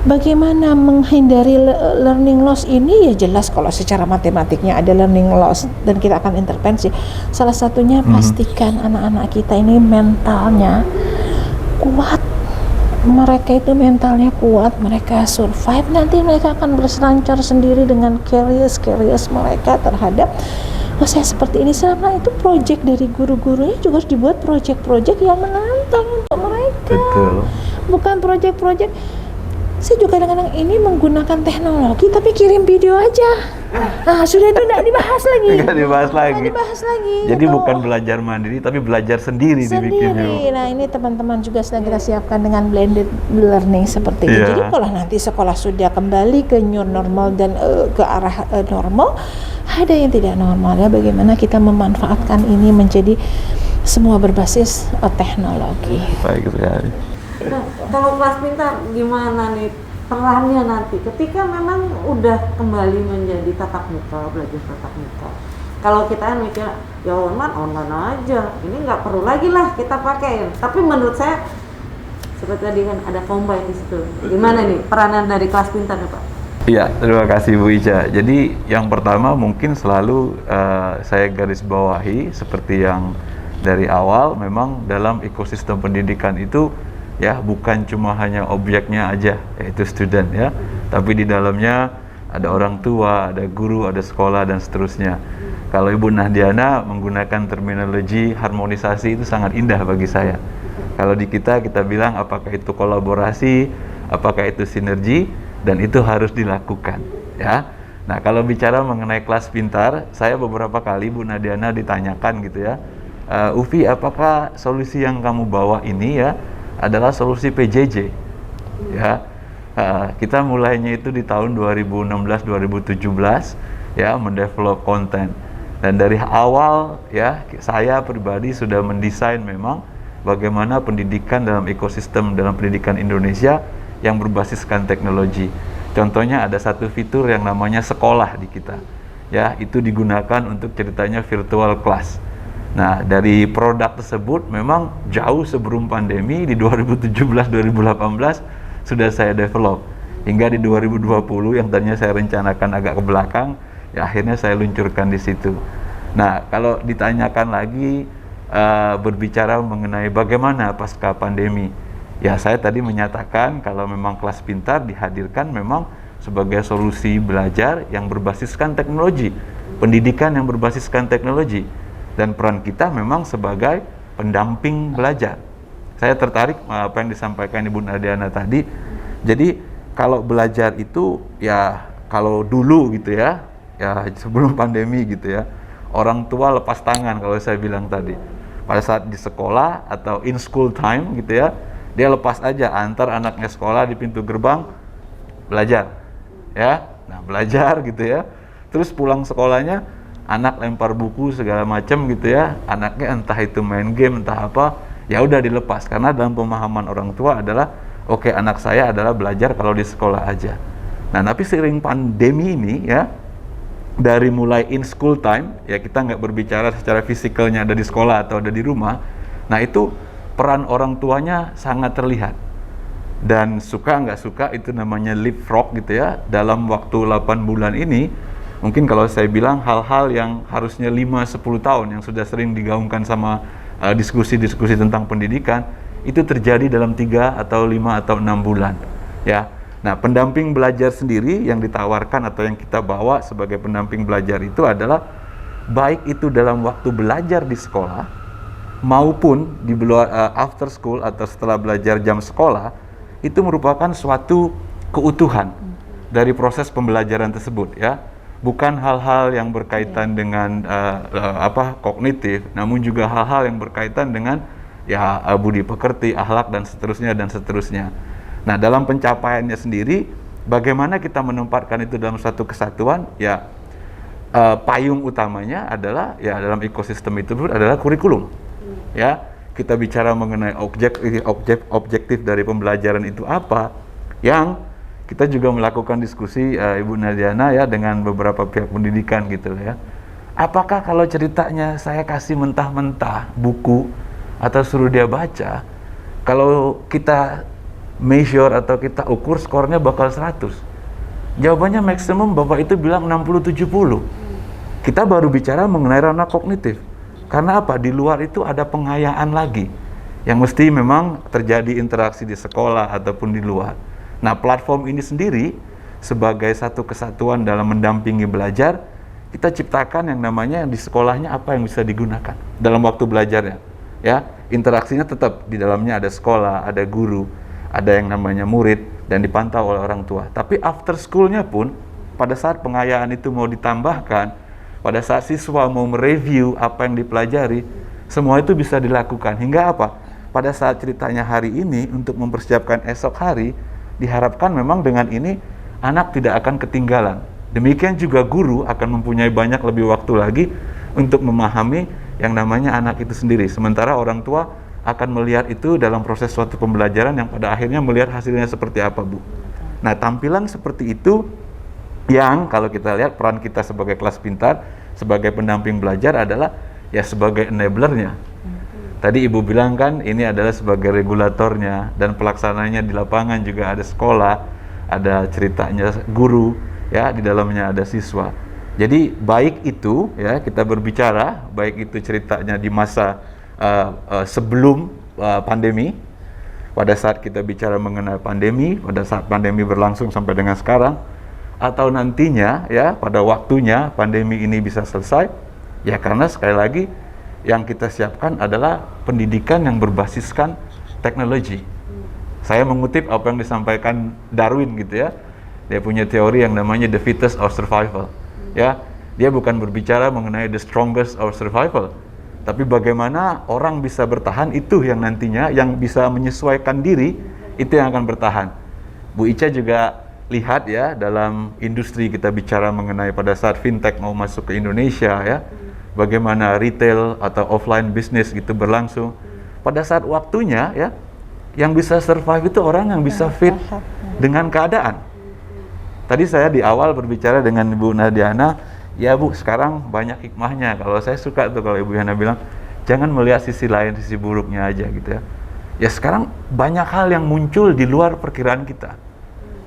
bagaimana menghindari learning loss ini? Ya jelas kalau secara matematiknya ada learning loss dan kita akan intervensi. Salah satunya pastikan anak-anak kita ini mentalnya kuat. Mereka itu mentalnya kuat, mereka survive, nanti mereka akan berselancar sendiri dengan careers mereka terhadap saya seperti ini. Selama itu project dari guru-gurunya juga harus dibuat project-project yang menantang untuk mereka. Betul. Bukan project-project. Saya juga kadang-kadang ini menggunakan teknologi tapi kirim video aja. Nah, sudah itu tidak dibahas lagi. Nggak dibahas lagi. Jadi gitu. bukan belajar mandiri tapi belajar sendiri dibikinnya. Nah, ini teman-teman juga sedang kita siapkan dengan blended learning seperti itu. Jadi kalau nanti sekolah sudah kembali ke new normal dan ke arah normal, ada yang tidak normal. Ya, bagaimana kita memanfaatkan ini menjadi semua berbasis teknologi. Baik sekali. Nah, kalau kelas pintar gimana nih perannya nanti ketika memang udah kembali menjadi tatap muka, belajar tatap muka? Kalau kita kan mikir ya online aja, ini nggak perlu lagi lah kita pakai. Tapi menurut saya seperti tadi kan ada combine di situ. Gimana nih peranan dari kelas pintar nih Pak? Iya, terima kasih Bu Ica. Jadi yang pertama mungkin selalu saya garis bawahi seperti yang dari awal, memang dalam ekosistem pendidikan itu ya bukan cuma hanya objeknya aja, yaitu student ya, tapi di dalamnya ada orang tua, ada guru, ada sekolah dan seterusnya. Kalau Ibu Nahdiana menggunakan terminologi harmonisasi itu sangat indah bagi saya. Kalau di kita bilang apakah itu kolaborasi, apakah itu sinergi, dan itu harus dilakukan ya. Nah, kalau bicara mengenai kelas pintar, saya beberapa kali Bu Nahdiana ditanyakan gitu ya, Ufi, apakah solusi yang kamu bawa ini ya adalah solusi PJJ ya. Kita mulainya itu di tahun 2016-2017 ya, mendevelop konten, dan dari awal ya saya pribadi sudah mendesain memang bagaimana pendidikan dalam ekosistem dalam pendidikan Indonesia yang berbasiskan teknologi. Contohnya ada satu fitur yang namanya sekolah di kita ya, itu digunakan untuk ceritanya virtual class. Nah, dari produk tersebut memang jauh sebelum pandemi di 2017-2018 sudah saya develop, hingga di 2020 yang tadinya saya rencanakan agak ke belakang ya akhirnya saya luncurkan di situ. Nah, kalau ditanyakan lagi berbicara mengenai bagaimana pasca pandemi, ya saya tadi menyatakan kalau memang kelas pintar dihadirkan memang sebagai solusi belajar yang berbasiskan teknologi, pendidikan yang berbasiskan teknologi, dan peran kita memang sebagai pendamping belajar. Saya tertarik apa yang disampaikan Ibu Nahdiana tadi. Jadi kalau belajar itu ya kalau dulu gitu ya, ya sebelum pandemi gitu ya, orang tua lepas tangan kalau saya bilang tadi. Pada saat di sekolah atau in school time gitu ya, dia lepas aja antar anaknya sekolah di pintu gerbang, belajar ya. Nah, belajar gitu ya, terus pulang sekolahnya anak lempar buku segala macam gitu ya, anaknya entah itu main game entah apa, ya udah dilepas, karena dalam pemahaman orang tua adalah oke, anak saya adalah belajar kalau di sekolah aja. Nah, tapi seiring pandemi ini ya, dari mulai in school time ya, kita nggak berbicara secara fisikalnya ada di sekolah atau ada di rumah. Nah, itu peran orang tuanya sangat terlihat, dan suka nggak suka itu namanya leapfrog gitu ya. Dalam waktu 8 bulan ini mungkin kalau saya bilang hal-hal yang harusnya 5-10 tahun yang sudah sering digaungkan sama diskusi-diskusi tentang pendidikan, itu terjadi dalam 3 atau 5 atau 6 bulan ya. Nah, pendamping belajar sendiri yang ditawarkan atau yang kita bawa sebagai pendamping belajar itu adalah baik itu dalam waktu belajar di sekolah maupun di after school atau setelah belajar jam sekolah, itu merupakan suatu keutuhan dari proses pembelajaran tersebut ya. Bukan hal-hal yang berkaitan dengan kognitif, namun juga hal-hal yang berkaitan dengan ya budi pekerti, akhlak dan seterusnya dan seterusnya. Nah, dalam pencapaiannya sendiri, bagaimana kita menempatkan itu dalam satu kesatuan, ya payung utamanya adalah ya dalam ekosistem itu adalah kurikulum. Ya, kita bicara mengenai objektif dari pembelajaran itu apa, yang kita juga melakukan diskusi Ibu Nahdiana ya dengan beberapa pihak pendidikan gitu ya. Apakah kalau ceritanya saya kasih mentah-mentah buku atau suruh dia baca, kalau kita measure atau kita ukur skornya bakal 100? Jawabannya maksimum Bapak itu bilang 60-70. Kita baru bicara mengenai ranah kognitif. Karena apa? Di luar itu ada pengayaan lagi yang mesti memang terjadi interaksi di sekolah ataupun di luar. Nah, platform ini sendiri sebagai satu kesatuan dalam mendampingi belajar, kita ciptakan yang namanya di sekolahnya apa yang bisa digunakan dalam waktu belajarnya. Ya, interaksinya tetap di dalamnya ada sekolah, ada guru, ada yang namanya murid, dan dipantau oleh orang tua. Tapi after school-nya pun, pada saat pengayaan itu mau ditambahkan, pada saat siswa mau mereview apa yang dipelajari, semua itu bisa dilakukan. Hingga apa? Pada saat ceritanya hari ini, untuk mempersiapkan esok hari, diharapkan memang dengan ini, anak tidak akan ketinggalan. Demikian juga guru akan mempunyai banyak lebih waktu lagi untuk memahami yang namanya anak itu sendiri. Sementara orang tua akan melihat itu dalam proses suatu pembelajaran yang pada akhirnya melihat hasilnya seperti apa, Bu. Nah, tampilan seperti itu yang kalau kita lihat peran kita sebagai kelas pintar, sebagai pendamping belajar adalah ya sebagai enablernya. Tadi Ibu bilang kan ini adalah sebagai regulatornya, dan pelaksananya di lapangan juga ada sekolah, ada ceritanya guru, ya, di dalamnya ada siswa. Jadi baik itu, ya, kita berbicara, baik itu ceritanya di masa sebelum pandemi, pada saat kita bicara mengenai pandemi, pada saat pandemi berlangsung sampai dengan sekarang, atau nantinya, ya, pada waktunya pandemi ini bisa selesai, ya, karena sekali lagi yang kita siapkan adalah pendidikan yang berbasiskan teknologi. Saya mengutip apa yang disampaikan Darwin gitu ya. Dia punya teori yang namanya the fittest of survival. Ya, dia bukan berbicara mengenai the strongest of survival, tapi bagaimana orang bisa bertahan, itu yang nantinya yang bisa menyesuaikan diri, itu yang akan bertahan. Bu Ica juga lihat ya, dalam industri kita bicara mengenai pada saat fintech mau masuk ke Indonesia ya, bagaimana retail atau offline business gitu berlangsung. Pada saat waktunya ya, yang bisa survive itu orang yang bisa fit dengan keadaan. Tadi saya di awal berbicara dengan Ibu Nadiana, ya Bu, sekarang banyak hikmahnya. Kalau saya suka tuh kalau Ibu Yana bilang, jangan melihat sisi lain, sisi buruknya aja gitu ya. Ya sekarang banyak hal yang muncul di luar perkiraan kita.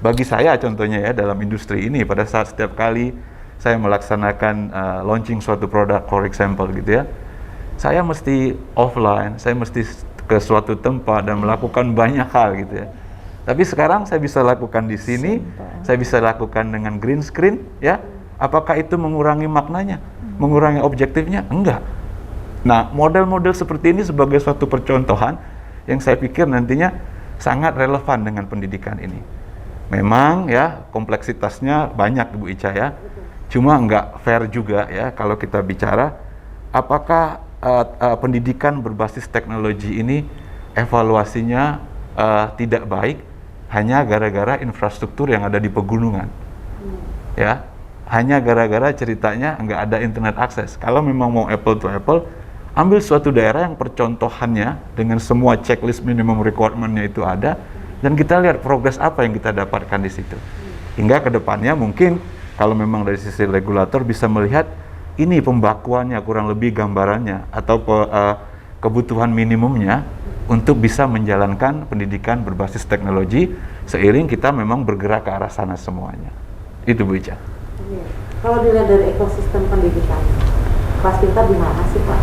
Bagi saya contohnya ya, dalam industri ini, pada saat setiap kali saya melaksanakan launching suatu produk, for example gitu ya, saya mesti offline, saya mesti ke suatu tempat dan melakukan banyak hal gitu ya. Tapi sekarang saya bisa lakukan di sini, saya bisa lakukan dengan green screen ya. Apakah itu mengurangi maknanya? Mengurangi objektifnya? Enggak. Nah, model-model seperti ini sebagai suatu percontohan yang saya pikir nantinya sangat relevan dengan pendidikan ini. Memang ya kompleksitasnya banyak Bu Ica ya. Cuma enggak fair juga ya kalau kita bicara apakah pendidikan berbasis teknologi ini evaluasinya tidak baik hanya gara-gara infrastruktur yang ada di pegunungan. Ya, hanya gara-gara ceritanya nggak ada internet akses. Kalau memang mau apple to apple, ambil suatu daerah yang percontohannya dengan semua checklist minimum requirement-nya itu ada, dan kita lihat progres apa yang kita dapatkan di situ. Hingga ke depannya mungkin kalau memang dari sisi regulator bisa melihat ini pembakuannya, kurang lebih gambarannya atau kebutuhan minimumnya untuk bisa menjalankan pendidikan berbasis teknologi seiring kita memang bergerak ke arah sana semuanya. Itu Bu Ica. Kalau dilihat dari ekosistem pendidikan, kelas pintar di mana sih Pak?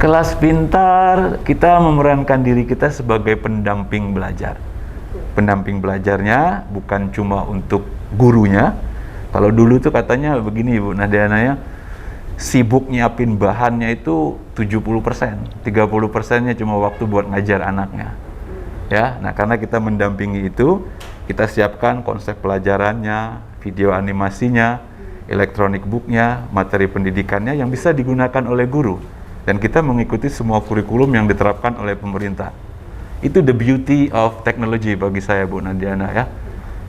Kelas pintar, kita memerankan diri kita sebagai pendamping belajar. Pendamping belajarnya bukan cuma untuk gurunya. Kalau dulu tuh katanya begini Bu Nadiana ya, sibuk nyiapin bahannya itu 70%, 30%-nya cuma waktu buat ngajar anaknya. Ya, nah karena kita mendampingi itu, kita siapkan konsep pelajarannya, video animasinya, elektronik booknya, materi pendidikannya yang bisa digunakan oleh guru. Dan kita mengikuti semua kurikulum yang diterapkan oleh pemerintah. Itu the beauty of technology bagi saya Bu Nadiana ya.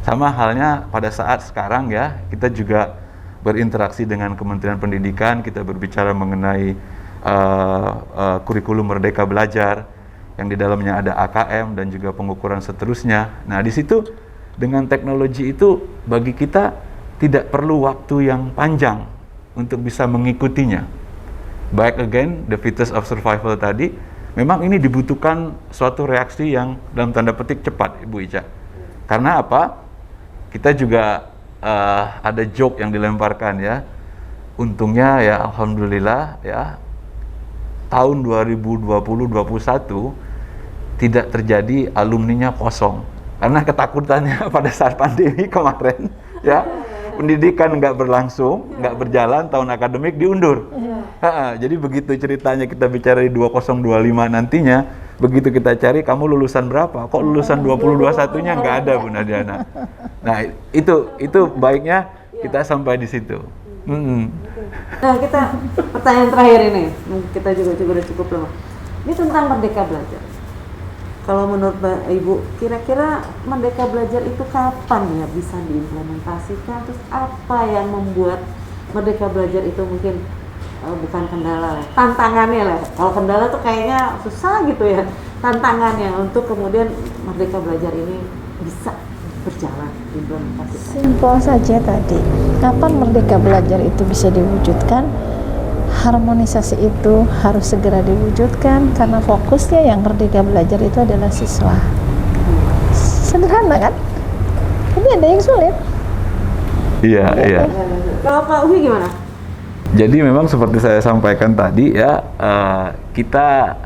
Sama halnya pada saat sekarang ya, kita juga berinteraksi dengan Kementerian Pendidikan, kita berbicara mengenai kurikulum Merdeka Belajar yang di dalamnya ada AKM dan juga pengukuran seterusnya. Nah, di situ dengan teknologi itu bagi kita tidak perlu waktu yang panjang untuk bisa mengikutinya. Back again, the fittest of survival tadi, memang ini dibutuhkan suatu reaksi yang dalam tanda petik cepat, Ibu Ica. Karena apa? Kita juga ada joke yang dilemparkan ya. Untungnya ya alhamdulillah ya, tahun 2020-2021 tidak terjadi alumninya kosong. Karena ketakutannya pada saat pandemi kemarin ya, pendidikan nggak berlangsung, nggak berjalan, tahun akademik diundur. Jadi begitu ceritanya kita bicara di 2025 nantinya, begitu kita cari kamu lulusan berapa, kok lulusan 2021-nya nggak ada Bu Nadiana. Nah itu baiknya kita sampai di situ. Nah kita pertanyaan terakhir ini, kita juga udah cukup lama. Ini tentang Merdeka Belajar. Kalau menurut Ibu, kira-kira Merdeka Belajar itu kapan ya bisa diimplementasikan? Terus apa yang membuat Merdeka Belajar itu mungkin bukan kendala, tantangannya lah. Kalau kendala tuh kayaknya susah gitu ya. Tantangannya untuk kemudian Merdeka Belajar ini bisa berjalan, diimplementasikan. Simpel saja tadi. Kapan Merdeka Belajar itu bisa diwujudkan? Harmonisasi itu harus segera diwujudkan karena fokusnya yang Merdeka Belajar itu adalah siswa. Sederhana kan? Tapi ada yang sulit. Iya, iya. Kalau Pak Ufi gimana? Jadi memang seperti saya sampaikan tadi ya, kita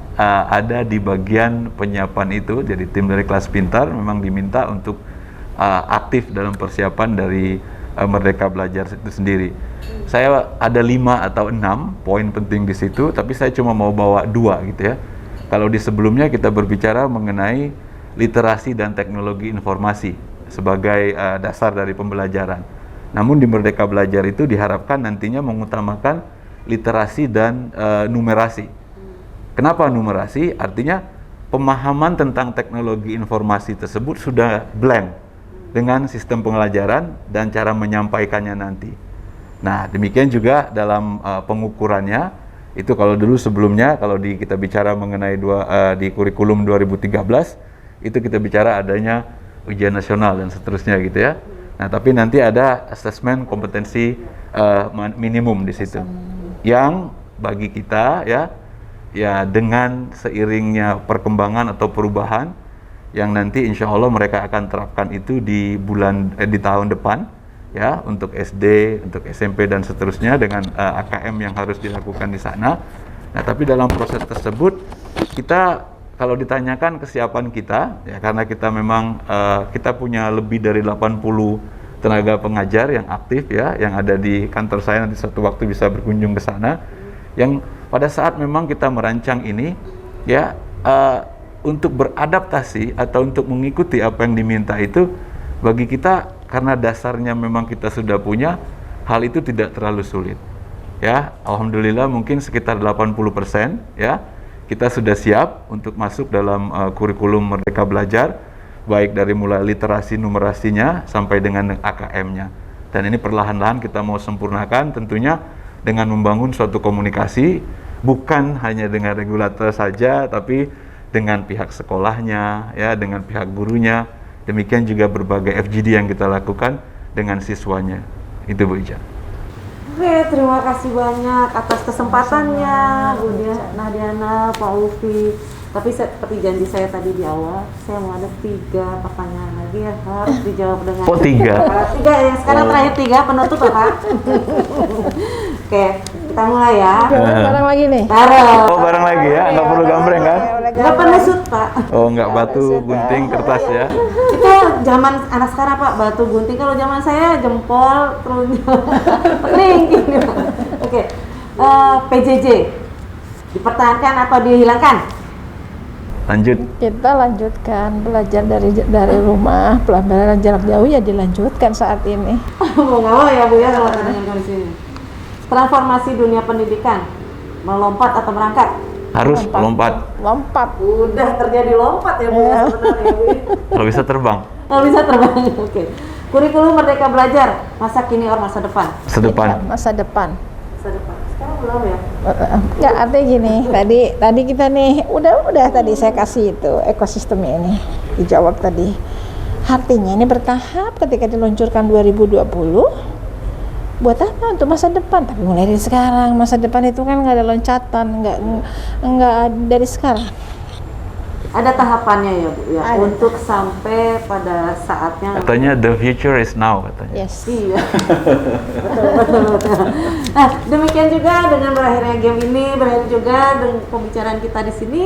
ada di bagian penyiapan itu. Jadi tim dari Kelas Pintar memang diminta untuk aktif dalam persiapan dari Merdeka Belajar itu sendiri. Saya ada 5 atau 6 poin penting di situ, tapi saya cuma mau bawa 2 gitu ya. Kalau di sebelumnya kita berbicara mengenai literasi dan teknologi informasi sebagai dasar dari pembelajaran. Namun di Merdeka Belajar itu diharapkan nantinya mengutamakan literasi dan numerasi. Kenapa numerasi? Artinya pemahaman tentang teknologi informasi tersebut sudah blend dengan sistem pembelajaran dan cara menyampaikannya nanti. Nah, demikian juga dalam pengukurannya, itu kalau dulu sebelumnya, kalau kita bicara mengenai di kurikulum 2013, itu kita bicara adanya ujian nasional dan seterusnya gitu ya. Nah, tapi nanti ada asesmen kompetensi minimum di situ, yang bagi kita ya dengan seiringnya perkembangan atau perubahan, yang nanti insya Allah mereka akan terapkan itu di tahun depan, ya, untuk SD, untuk SMP dan seterusnya dengan AKM yang harus dilakukan di sana. Nah, tapi dalam proses tersebut kita kalau ditanyakan kesiapan kita, ya karena kita memang kita punya lebih dari 80 tenaga pengajar yang aktif ya, yang ada di kantor saya, nanti suatu waktu bisa berkunjung ke sana, yang pada saat memang kita merancang ini ya untuk beradaptasi atau untuk mengikuti apa yang diminta itu, bagi kita karena dasarnya memang kita sudah punya, hal itu tidak terlalu sulit. Ya, alhamdulillah mungkin sekitar 80% ya kita sudah siap untuk masuk dalam kurikulum Merdeka Belajar, baik dari mulai literasi numerasinya sampai dengan AKM-nya. Dan ini perlahan-lahan kita mau sempurnakan tentunya dengan membangun suatu komunikasi, bukan hanya dengan regulator saja, tapi dengan pihak sekolahnya, ya, dengan pihak gurunya. Demikian juga berbagai FGD yang kita lakukan dengan siswanya. Itu Bu Ica. Oke, terima kasih banyak atas kesempatannya Bu Nahdiana, Pak Ufi. Tapi seperti janji saya tadi di awal, saya mau ada 3 pertanyaan lagi ya, harus dijawab dengan 3? 3 ya, sekarang terakhir 3 penutup ya Pak. Oke, kita mulai ya. Barang lagi nih. Bareng. Oh, bareng lagi ya, nggak perlu gambreng kan? Nggak penusut Pak. Oh, nggak batu, gunting, kertas ya? Itu zaman anak sekarang Pak, batu gunting. Kalau zaman saya jempol, terus ring gini Pak. Oke, PJJ dipertahankan atau dihilangkan? Lanjut. Kita lanjutkan belajar dari rumah, pelajaran jarak jauh ya dilanjutkan saat ini. Mau nggak mau ya Bu ya kalau dengan kondisi ini. Transformasi dunia pendidikan, melompat atau merangkak? Harus melompat. Lompat. Udah terjadi lompat ya Bu ya sebenarnya ya Bu. Kalau bisa terbang. Kalau bisa terbang. Oke. Kurikulum Merdeka Belajar, masa kini or masa depan? Sedepan. Masa depan. Masa depan. Sekarang belum ya? Ya artinya gini, tadi kita nih udah tadi saya kasih itu ekosistemnya ini dijawab tadi. Artinya ini bertahap, ketika diluncurkan 2020, buat apa? Untuk masa depan. Tapi mulai dari sekarang, masa depan itu kan nggak ada loncatan, nggak dari sekarang. Ada tahapannya ya Bu ya, Ada. untuk sampai pada saatnya. Katanya the future is now katanya. Yes. Iya. betul. Nah, demikian juga dengan berakhirnya game ini, berakhir juga dengan pembicaraan kita di sini.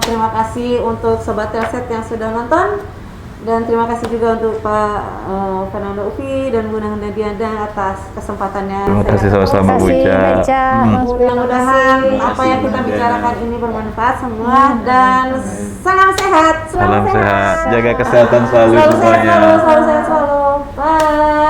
Terima kasih untuk Sobat Telset yang sudah nonton, dan terima kasih juga untuk Pak Fernando Ufi dan Bu Nahdiana atas kesempatannya. Terima kasih Saya sama-sama Bu Ica. Mudah-mudahan apa yang kita bicarakan ini bermanfaat semua, dan salam sehat. Salam sehat. Jaga kesehatan selalu Selalu sehat semuanya. selalu, selalu sehat selalu. Bye.